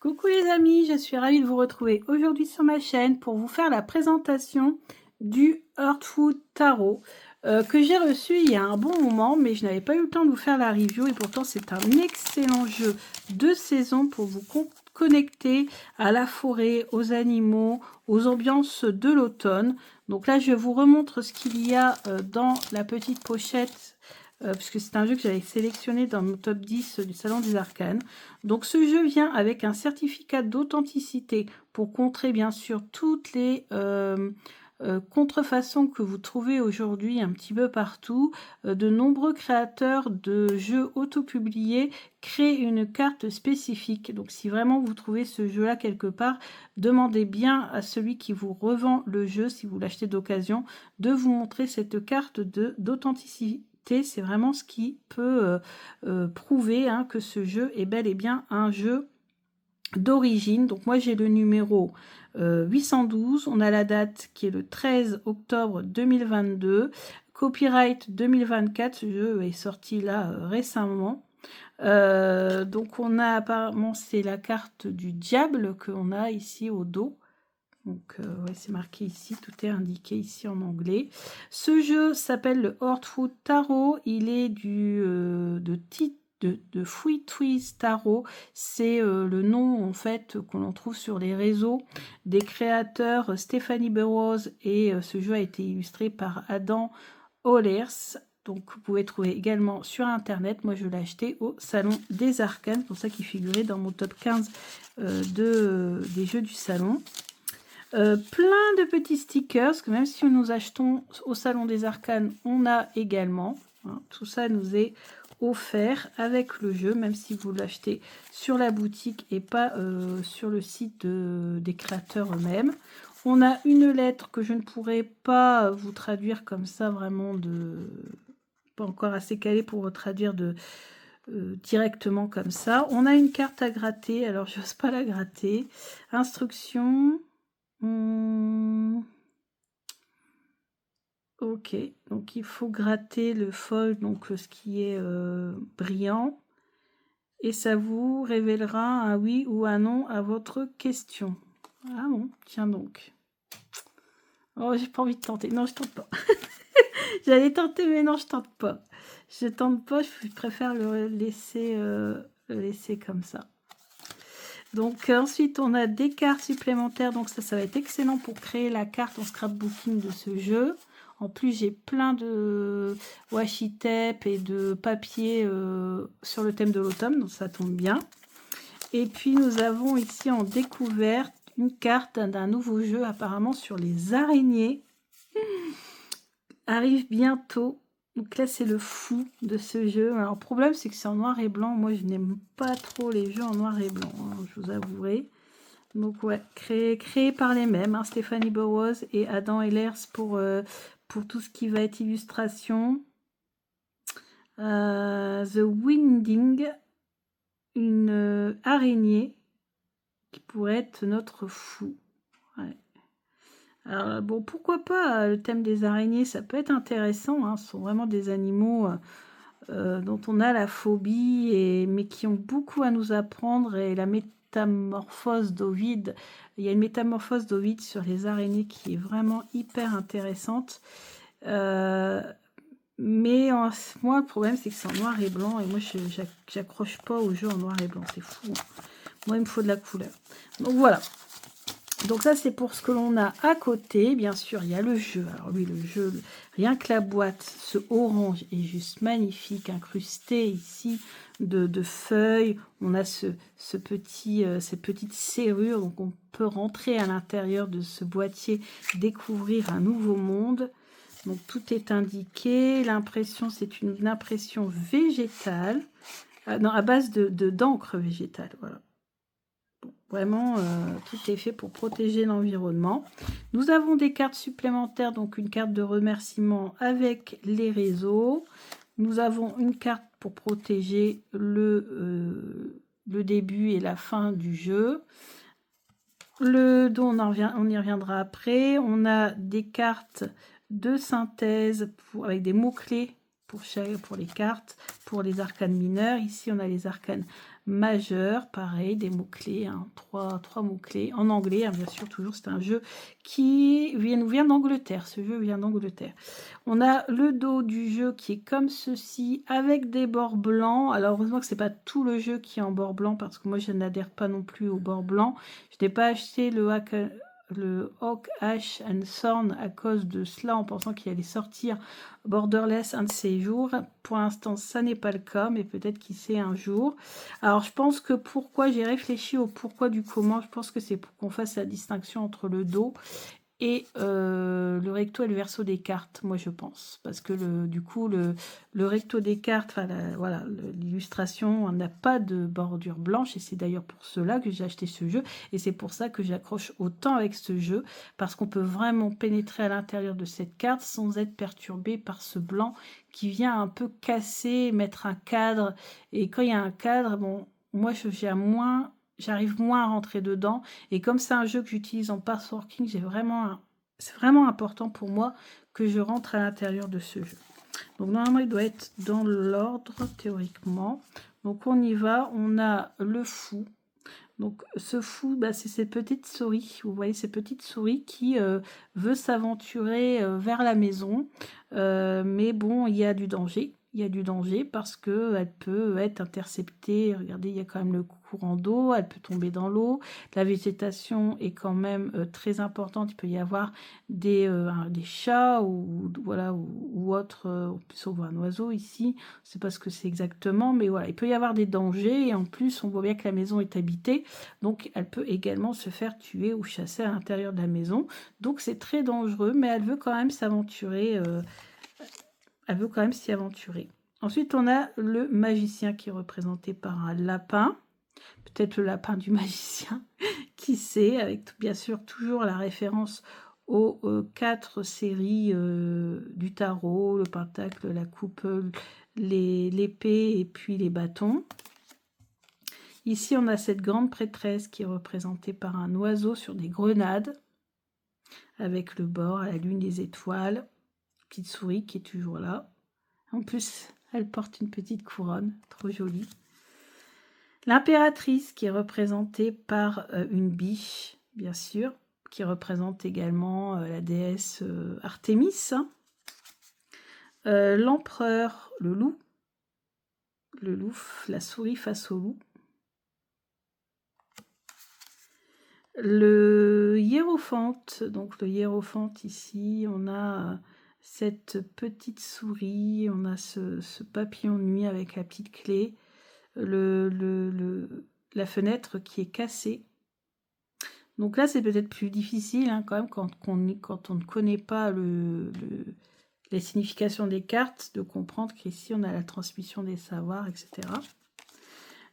Coucou les amis, je suis ravie de vous retrouver aujourd'hui sur ma chaîne pour vous faire la présentation du Heartwood Tarot que j'ai reçu il y a un bon moment, mais je n'avais pas eu le temps de vous faire la review et pourtant c'est un excellent jeu de saison pour vous connecter à la forêt, aux animaux, aux ambiances de l'automne. Donc là je vous remontre ce qu'il y a dans la petite pochette puisque c'est un jeu que j'avais sélectionné dans mon top 10 du Salon des Arcanes. Donc ce jeu vient avec un certificat d'authenticité pour contrer bien sûr toutes les contrefaçons que vous trouvez aujourd'hui un petit peu partout. De nombreux créateurs de jeux autopubliés créent une carte spécifique. Donc si vraiment vous trouvez ce jeu-là quelque part, demandez bien à celui qui vous revend le jeu, si vous l'achetez d'occasion, de vous montrer cette carte d'authenticité. C'est vraiment ce qui peut prouver que ce jeu est bel et bien un jeu d'origine. Donc moi j'ai le numéro 812, on a la date qui est le 13 octobre 2022, copyright 2024, ce jeu est sorti là récemment. Donc on a apparemment, c'est la carte du diable qu'on a ici au dos. Donc ouais, c'est marqué ici, tout est indiqué ici en anglais. Ce jeu s'appelle le Heartwood Tarot, il est de Fruit Trees Tarot, c'est le nom en fait que l'on trouve sur les réseaux des créateurs Stephanie Burrows et ce jeu a été illustré par Adam Ohlers. Donc vous pouvez trouver également sur internet. Moi je l'ai acheté au Salon des Arcanes, pour ça qu'il figurait dans mon top 15 des jeux du salon. Plein de petits stickers que même si nous achetons au Salon des Arcanes, on a également. Tout ça nous est offert avec le jeu, même si vous l'achetez sur la boutique et pas sur le site des créateurs eux-mêmes. On a une lettre que je ne pourrais pas vous traduire comme ça, vraiment pas encore assez calé pour vous traduire directement comme ça. On a une carte à gratter, alors je n'ose pas la gratter. Instructions. Ok, donc il faut gratter le foil, donc ce qui est brillant, et ça vous révélera un oui ou un non à votre question. Ah bon, tiens donc. Oh, j'ai pas envie de tenter. Non, je tente pas. J'allais tenter, mais non, je tente pas. Je tente pas, je préfère le laisser comme ça. Donc ensuite on a des cartes supplémentaires, donc ça va être excellent pour créer la carte en scrapbooking de ce jeu. En plus j'ai plein de washi tape et de papier sur le thème de l'automne, donc ça tombe bien. Et puis nous avons ici en découverte une carte d'un nouveau jeu apparemment sur les araignées. Arrive bientôt. Donc là, c'est le fou de ce jeu. Alors, le problème, c'est que c'est en noir et blanc. Moi, je n'aime pas trop les jeux en noir et blanc, je vous avouerai. Donc, ouais, créé par les mêmes, Stephanie Burrows et Adam Ehlers pour tout ce qui va être illustration. The Winding, une araignée qui pourrait être notre fou. Ouais. Alors, bon, pourquoi pas, le thème des araignées, ça peut être intéressant, ce sont vraiment des animaux dont on a la phobie, mais qui ont beaucoup à nous apprendre, et la métamorphose d'Ovide, il y a une métamorphose d'Ovide sur les araignées qui est vraiment hyper intéressante, mais moi le problème c'est que c'est en noir et blanc, et moi j'accroche pas au jeu en noir et blanc, c'est fou, moi il me faut de la couleur. Donc voilà. Donc ça c'est pour ce que l'on a à côté. Bien sûr il y a le jeu. Alors oui, le jeu, rien que la boîte, ce orange est juste magnifique, incrusté ici de feuilles. On a cette petite serrure, donc on peut rentrer à l'intérieur de ce boîtier, découvrir un nouveau monde. Donc tout est indiqué. L'impression, c'est une impression végétale, non, à base d'encre végétale, voilà. Vraiment, tout est fait pour protéger l'environnement. Nous avons des cartes supplémentaires, donc une carte de remerciement avec les réseaux. Nous avons une carte pour protéger le début et la fin du jeu. Le don, on y reviendra après. On a des cartes de synthèse avec des mots-clés pour les cartes, pour les arcanes mineurs. Ici, on a les arcanes majeur, pareil, des mots-clés, hein, trois mots-clés, en anglais, hein, bien sûr, toujours, c'est un jeu qui nous vient d'Angleterre, ce jeu vient d'Angleterre. On a le dos du jeu qui est comme ceci, avec des bords blancs. Alors, heureusement que c'est pas tout le jeu qui est en bord blanc, parce que moi, je n'adhère pas non plus au bord blanc. Je n'ai pas acheté le Hawk, Ash and Thorn à cause de cela, en pensant qu'il allait sortir Borderless un de ces jours. Pour l'instant, ça n'est pas le cas, mais peut-être qu'il sait un jour. Alors, je pense que pourquoi j'ai réfléchi au pourquoi du comment, je pense que c'est pour qu'on fasse la distinction entre le dos et le recto et le verso des cartes, moi je pense. Parce que du coup, le recto des cartes, voilà, l'illustration n'a pas de bordure blanche. Et c'est d'ailleurs pour cela que j'ai acheté ce jeu. Et c'est pour ça que j'accroche autant avec ce jeu. Parce qu'on peut vraiment pénétrer à l'intérieur de cette carte sans être perturbé par ce blanc qui vient un peu casser, mettre un cadre. Et quand il y a un cadre, bon, moi j'arrive moins à rentrer dedans. Et comme c'est un jeu que j'utilise en passworking, c'est vraiment important pour moi que je rentre à l'intérieur de ce jeu. Donc normalement, il doit être dans l'ordre, théoriquement. Donc on y va, on a le fou. Donc ce fou, bah, c'est cette petite souris, vous voyez cette petite souris qui veut s'aventurer vers la maison. Mais bon, il y a du danger. Il y a du danger parce qu'elle peut être interceptée. Regardez, il y a quand même le courant d'eau, elle peut tomber dans l'eau. La végétation est quand même très importante. Il peut y avoir des chats voilà, ou autre. En plus, on voit un oiseau ici. Je ne sais pas ce que c'est exactement, mais voilà, il peut y avoir des dangers. Et en plus, on voit bien que la maison est habitée. Donc, elle peut également se faire tuer ou chasser à l'intérieur de la maison. Donc, c'est très dangereux, mais elle veut quand même s'aventurer. Elle veut quand même s'y aventurer. Ensuite, on a le magicien qui est représenté par un lapin. Peut-être le lapin du magicien, qui sait, avec bien sûr toujours la référence aux 4 séries du tarot, le pentacle, la coupe, l'épée et puis les bâtons. Ici, on a cette grande prêtresse qui est représentée par un oiseau sur des grenades, avec le bord à la lune des étoiles, petite souris qui est toujours là. En plus, elle porte une petite couronne, trop jolie. L'impératrice qui est représentée par une biche, bien sûr, qui représente également la déesse Artémis. L'empereur, le loup, la souris face au loup. Le hiérophante, donc le hiérophante ici, on a cette petite souris, on a ce papillon de nuit avec la petite clé, la fenêtre qui est cassée. Donc là, c'est peut-être plus difficile hein, quand même quand on ne connaît pas les significations des cartes, de comprendre qu'ici, on a la transmission des savoirs, etc.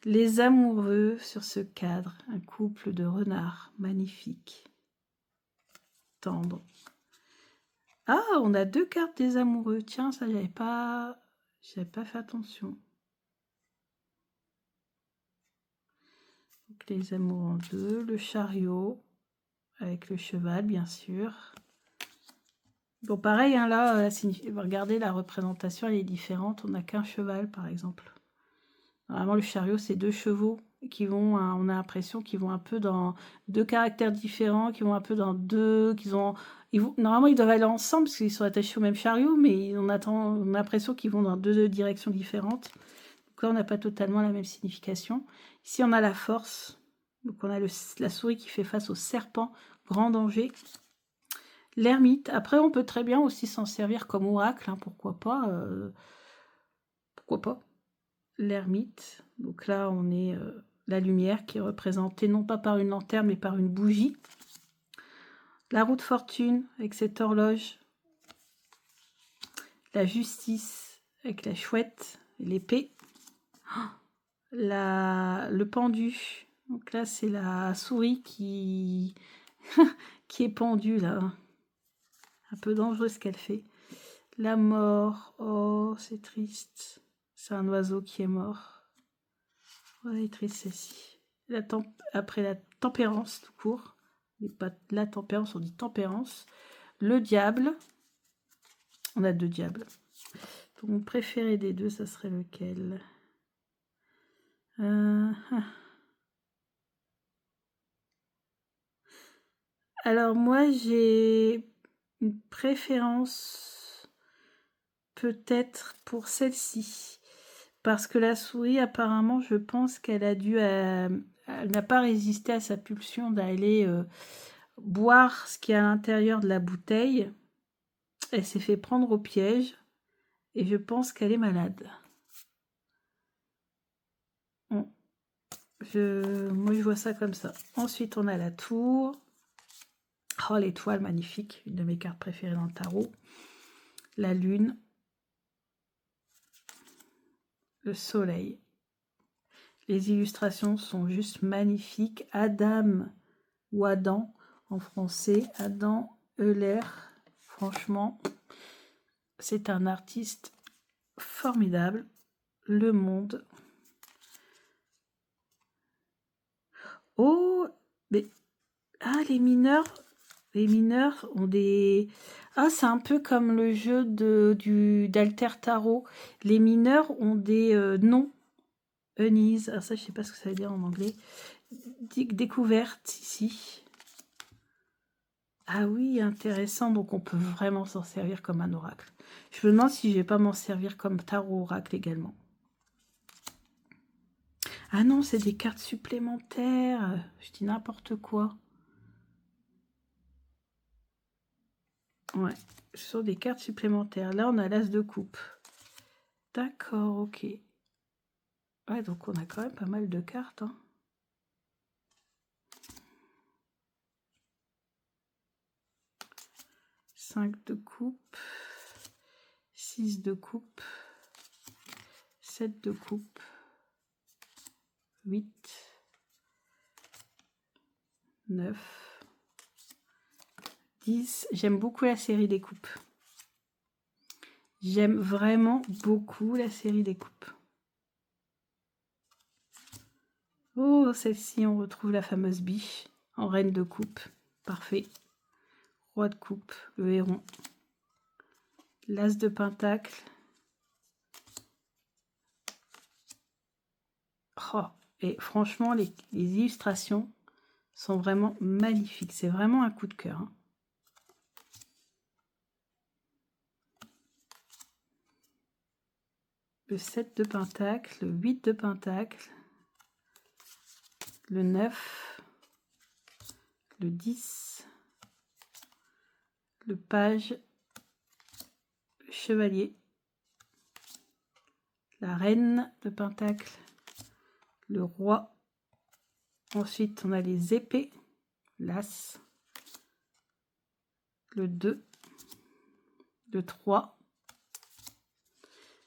Les amoureux sur ce cadre, un couple de renards magnifique, tendre. Ah, on a 2 cartes des amoureux. Tiens, ça, j'avais pas fait attention. Donc, les amoureux en 2, le chariot avec le cheval, bien sûr. Bon, pareil, hein, là, regardez, la représentation, elle est différente. On n'a qu'un cheval, par exemple. Normalement, le chariot, c'est 2 chevaux qui vont, on a l'impression qu'ils vont un peu dans 2 caractères différents, qui vont un peu dans 2, normalement, ils doivent aller ensemble parce qu'ils sont attachés au même chariot, mais on a l'impression qu'ils vont dans 2 directions différentes. Donc là, on n'a pas totalement la même signification. Ici, on a la force. Donc, on a la souris qui fait face au serpent, grand danger. L'ermite. Après, on peut très bien aussi s'en servir comme oracle, hein, pourquoi pas. Pourquoi pas. L'ermite. Donc là, on est la lumière qui est représentée non pas par une lanterne, mais par une bougie. La roue de fortune avec cette horloge. La justice avec la chouette et l'épée. Le pendu. Donc là, c'est la souris qui est pendue là. Un peu dangereux ce qu'elle fait. La mort. Oh, c'est triste. C'est un oiseau qui est mort. Oh, elle est triste celle-ci. Après la tempérance tout court. Mais pas la tempérance, on dit tempérance. Le diable. On a 2 diables. Donc, mon préféré des 2, ça serait lequel? Alors moi j'ai une préférence peut-être pour celle-ci. Parce que la souris apparemment je pense qu'elle a dû... elle n'a pas résisté à sa pulsion d'aller boire ce qu'il y a à l'intérieur de la bouteille. Elle s'est fait prendre au piège. Et je pense qu'elle est malade. Bon. Moi je vois ça comme ça. Ensuite on a la tour. Oh, l'étoile magnifique, une de mes cartes préférées dans le tarot. La lune. Le soleil. Les illustrations sont juste magnifiques. Adam ou Adam en français. Adam Euler. Franchement, c'est un artiste formidable. Le monde. Oh, mais... Ah, les mineurs ont des... Ah, c'est un peu comme le jeu d'Alter Tarot. Les mineurs ont des noms. Unease. Alors ça, je sais pas ce que ça veut dire en anglais. Découverte ici. Ah oui, intéressant. Donc, on peut vraiment s'en servir comme un oracle. Je me demande si je vais pas m'en servir comme tarot oracle également. Ah non, c'est des cartes supplémentaires. Je dis n'importe quoi. Ouais, ce sont des cartes supplémentaires. Là, on a l'as de coupe. D'accord, ok. Ouais, donc on a quand même pas mal de cartes. Hein. 5 de coupe. 6 de coupe. 7 de coupe. 8. 9. 10. J'aime beaucoup la série des coupes. J'aime vraiment beaucoup la série des coupes. Oh, celle-ci, on retrouve la fameuse biche en reine de coupe. Parfait. Roi de coupe, le héron. L'as de pentacle. Oh, et franchement, les illustrations sont vraiment magnifiques. C'est vraiment un coup de cœur. Hein. Le 7 de pentacle, le 8 de pentacle, le 9, le 10, le page, le chevalier, la reine de pentacle, le roi. Ensuite, on a les épées, l'as, le 2, le 3,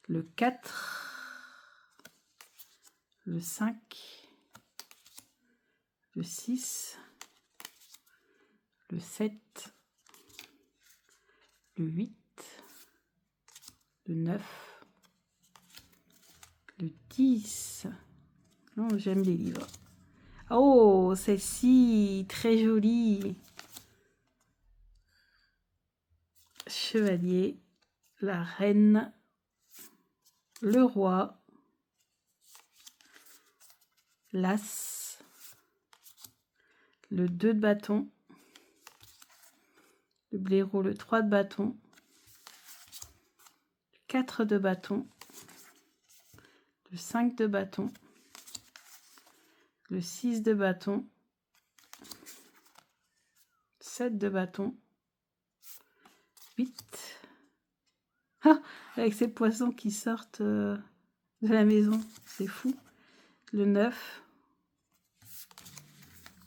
le 4, le 5, le 6, le 7, le 8, le 9, le 10. Oh, j'aime les livres. Oh, celle-ci, très jolie. Chevalier, la reine, le roi, l'as, le 2 de bâton, le blaireau, le 3 de bâton, le 4 de bâton, le 5 de bâton, le 6 de bâton, 7 de bâton, 8. Ah, avec ces poissons qui sortent de la maison, c'est fou. Le 9.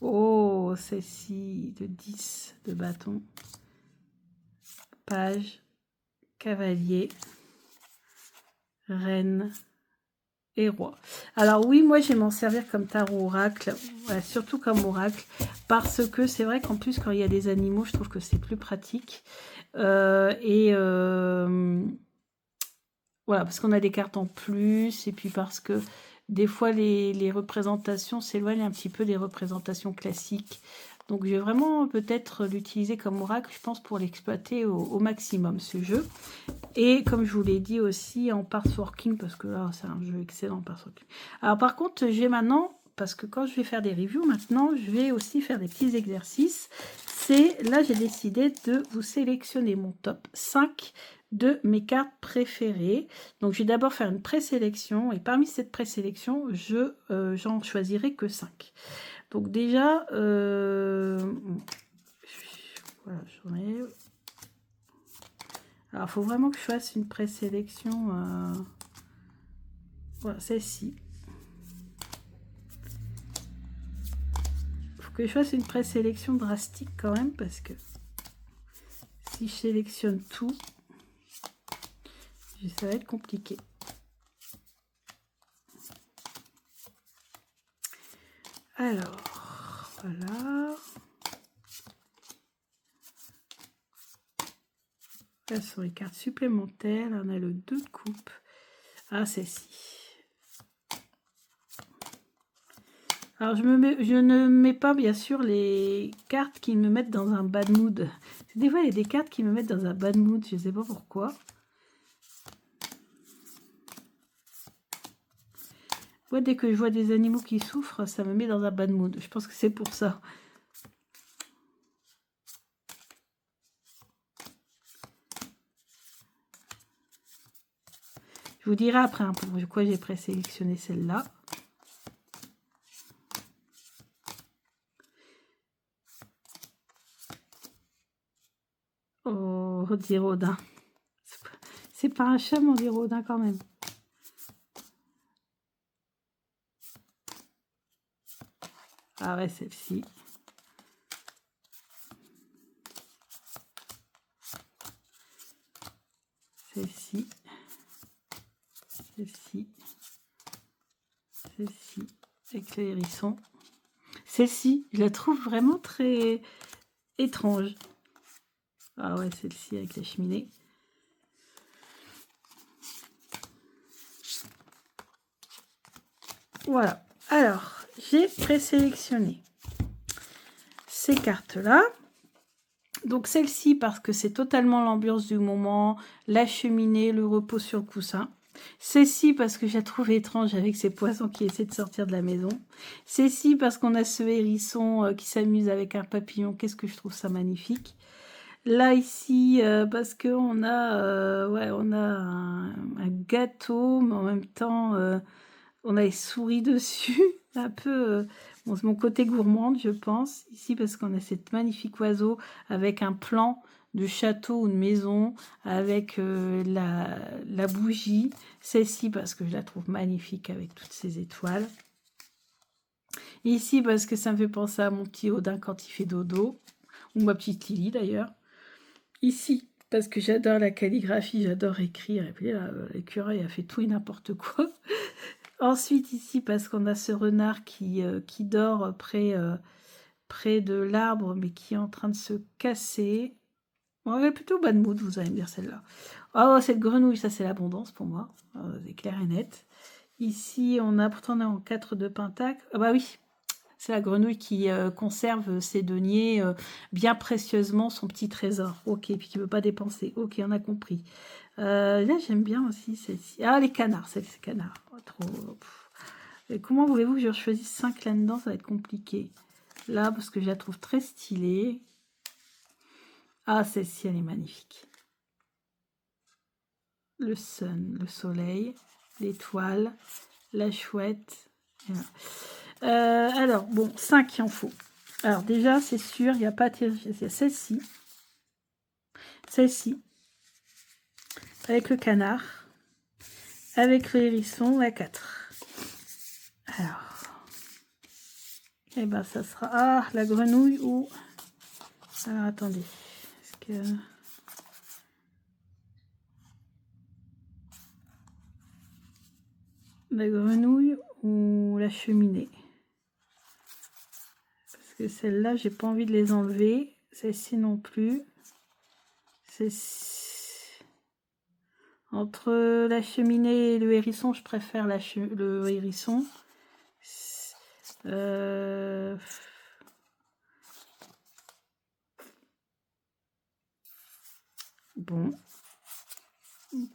Oh, celle-ci de 10 de bâton. Page, cavalier, reine et roi. Alors oui, moi je vais m'en servir comme tarot oracle, voilà, surtout comme oracle, parce que c'est vrai qu'en plus quand il y a des animaux, je trouve que c'est plus pratique. Voilà, parce qu'on a des cartes en plus, et puis parce que des fois les représentations s'éloignent un petit peu des représentations classiques. Donc je vais vraiment peut-être l'utiliser comme oracle, je pense, pour l'exploiter au maximum, ce jeu. Et comme je vous l'ai dit aussi en parsworking, parce que là c'est un jeu excellent en parsworking. Alors par contre, j'ai maintenant, parce que quand je vais faire des reviews maintenant, je vais aussi faire des petits exercices. Là j'ai décidé de vous sélectionner mon top 5 de mes cartes préférées. Donc je vais d'abord faire une présélection, et parmi cette présélection, j'en choisirai que 5. Donc déjà, voilà, j'en ai... Alors, il faut vraiment que je fasse une présélection. Voilà, celle-ci. Il faut que je fasse une présélection drastique quand même, parce que si je sélectionne tout, ça va être compliqué. Alors, voilà. Là, ce sont les cartes supplémentaires. Là, on a le 2 de coupe. Ah, celle-ci. Alors, je ne mets pas, bien sûr, les cartes qui me mettent dans un bad mood. Des fois, il y a des cartes qui me mettent dans un bad mood. Je ne sais pas pourquoi. Moi, dès que je vois des animaux qui souffrent, ça me met dans un bad mood. Je pense que c'est pour ça. Je vous dirai après hein, pourquoi j'ai présélectionné celle-là. Oh, Rodin. C'est pas un chat, mon Rodin quand même. Ah ouais, celle-ci. Celle-ci. Celle-ci. Celle-ci. Avec le hérisson. Celle-ci, je la trouve vraiment très étrange. Ah ouais, celle-ci avec la cheminée. Voilà. Alors, j'ai présélectionné ces cartes-là. Donc celle-ci, parce que c'est totalement l'ambiance du moment, la cheminée, le repos sur le coussin. Celle-ci, parce que je la trouve étrange avec ces poissons qui essaient de sortir de la maison. Celle-ci, parce qu'on a ce hérisson qui s'amuse avec un papillon. Qu'est-ce que je trouve ça magnifique. Là, ici, parce qu'on a, on a un gâteau, mais en même temps, on a les souris dessus. Un peu, bon, c'est mon côté gourmande, je pense. Ici, parce qu'on a cette magnifique oiseau avec un plan de château ou de maison, avec la bougie. Celle-ci, parce que je la trouve magnifique avec toutes ces étoiles. Ici, parce que ça me fait penser à mon petit Odin quand il fait dodo. Ou ma petite Lily, d'ailleurs. Ici, parce que j'adore la calligraphie, j'adore écrire. Et puis là, l'écureuil a fait tout et n'importe quoi. Ensuite, ici, parce qu'on a ce renard qui dort près de l'arbre, mais qui est en train de se casser. Bon, elle est plutôt bad mood, vous allez me dire celle-là. Oh, cette grenouille, ça c'est l'abondance pour moi. C'est clair et net. Ici, pourtant on est en 4 de pentacle. Ah bah oui, c'est la grenouille qui conserve ses deniers bien précieusement, son petit trésor. Ok, puis qui ne veut pas dépenser. Ok, on a compris. Là, j'aime bien aussi celle-ci. Ah, les canards, ces canards. Oh, trop. Et comment voulez-vous que je choisisse 5 là-dedans? Ça va être compliqué. Là, parce que je la trouve très stylée. Ah, celle-ci, elle est magnifique. Le sun, le soleil, l'étoile, la chouette. Voilà. Alors, bon, 5 il en faut. Alors déjà, c'est sûr, il n'y a pas... Il y a celle-ci. Celle-ci. Avec le canard. Avec le hérisson, la 4. Alors. Eh ben, ça sera... Ah, la grenouille ou... Alors, attendez. Est-ce que... La grenouille ou la cheminée? Parce que celle-là, j'ai pas envie de les enlever. Celle-ci non plus. Entre la cheminée et le hérisson, je préfère le hérisson. Bon.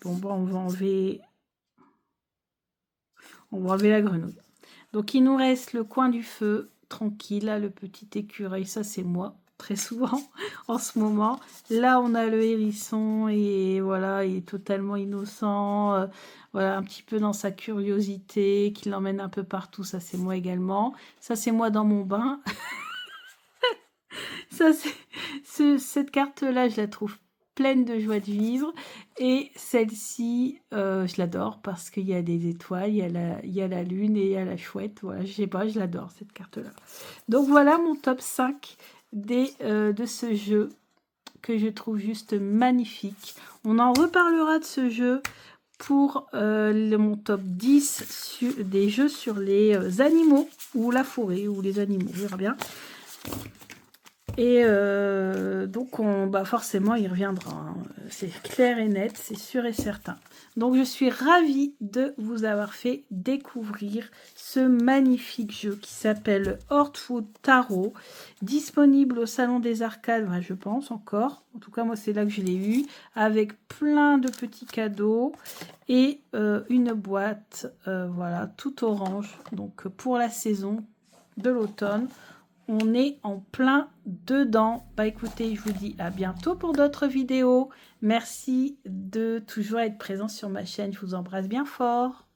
Bon, on va enlever la grenouille. Donc, il nous reste le coin du feu, tranquille, là, le petit écureuil, ça c'est moi, très souvent, en ce moment. Là, on a le hérisson, et voilà, il est totalement innocent, voilà, un petit peu dans sa curiosité, qui l'emmène un peu partout, ça c'est moi également. Ça c'est moi dans mon bain. Ça, cette carte-là, je la trouve pleine de joie de vivre. Et celle-ci, je l'adore parce qu'il y a des étoiles, il y a la lune et il y a la chouette. Voilà, je sais pas, je l'adore cette carte-là. Donc voilà mon top 5 de ce jeu que je trouve juste magnifique. On en reparlera de ce jeu pour mon top 10 des jeux sur les animaux ou la forêt ou les animaux, on verra bien. Et donc, forcément, il reviendra. Hein. C'est clair et net, c'est sûr et certain. Donc, je suis ravie de vous avoir fait découvrir ce magnifique jeu qui s'appelle Heartwood Tarot, disponible au Salon des Arcades, je pense encore. En tout cas, moi, c'est là que je l'ai eu, avec plein de petits cadeaux et une boîte, voilà, tout orange. Donc, pour la saison de l'automne. On est en plein dedans. Écoutez, je vous dis à bientôt pour d'autres vidéos. Merci de toujours être présent sur ma chaîne. Je vous embrasse bien fort.